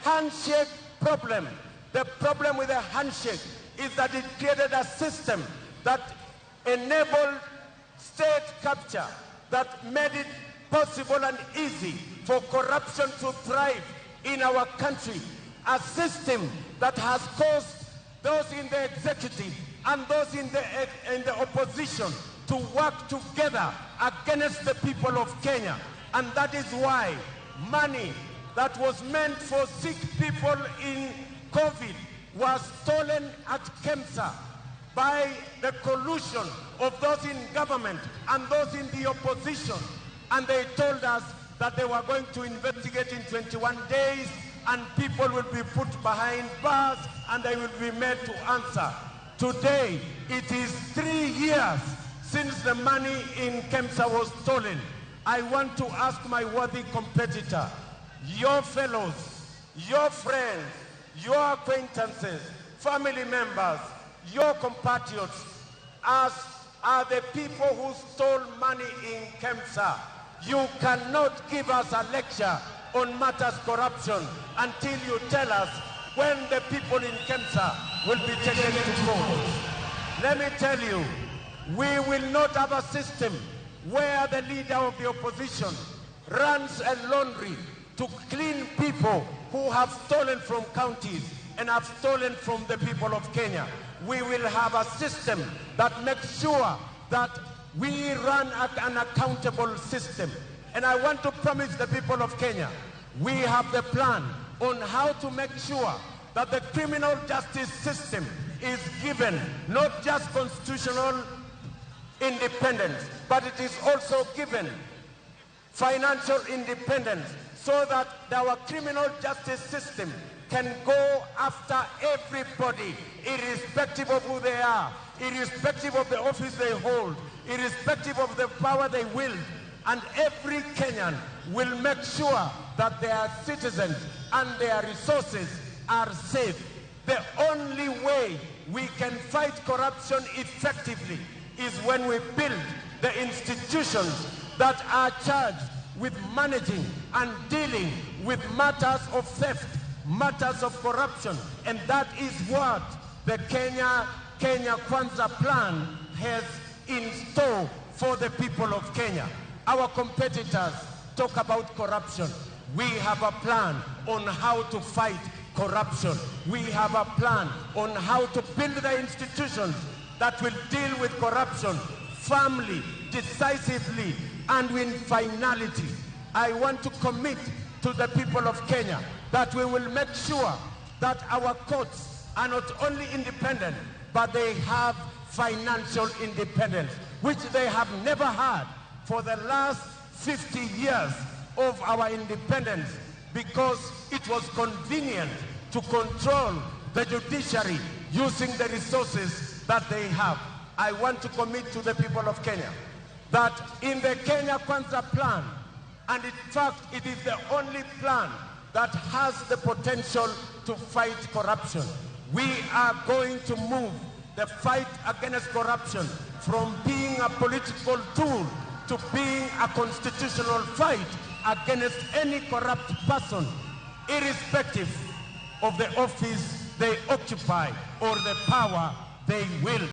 handshake problem. The problem with the handshake is that it created a system that enabled state capture, that made it possible and easy for corruption to thrive in our country. A system that has caused those in the executive and those in the opposition to work together against the people of Kenya. And that is why money that was meant for sick people in COVID was stolen at KEMSA by the collusion of those in government and those in the opposition. And they told us that they were going to investigate in 21 days and people will be put behind bars and they will be made to answer. Today, it is 3 years since the money in KEMSA was stolen. I want to ask my worthy competitor, your fellows, your friends, your acquaintances, family members, your compatriots, as are the people who stole money in KEMSA. You cannot give us a lecture on matters corruption until you tell us when the people in KEMSA will be taken to court. Let me tell you, we will not have a system where the leader of the opposition runs a laundry to clean people who have stolen from counties and have stolen from the people of Kenya. We will have a system that makes sure that we run an accountable system. And I want to promise the people of Kenya, we have the plan on how to make sure that the criminal justice system is given not just constitutional independence, but it is also given financial independence so that our criminal justice system can go after everybody, irrespective of who they are, irrespective of the office they hold, irrespective of the power they wield. And every Kenyan will make sure that their citizens and their resources are safe. The only way we can fight corruption effectively is when we build the institutions that are charged with managing and dealing with matters of theft, matters of corruption. And that is what the Kenya Kwanza plan has in store for the people of Kenya. Our competitors talk about corruption. We have a plan on how to fight corruption. We have a plan on how to build the institutions that will deal with corruption firmly, decisively, and with finality. I want to commit to the people of Kenya that we will make sure that our courts are not only independent, but they have financial independence, which they have never had for the last 50 years of our independence, because it was convenient to control the judiciary using the resources that they have. I want to commit to the people of Kenya that in the Kenya Kwanza plan, and in fact it is the only plan that has the potential to fight corruption, we are going to move the fight against corruption from being a political tool to being a constitutional fight against any corrupt person, irrespective of the office they occupy or the power they wield.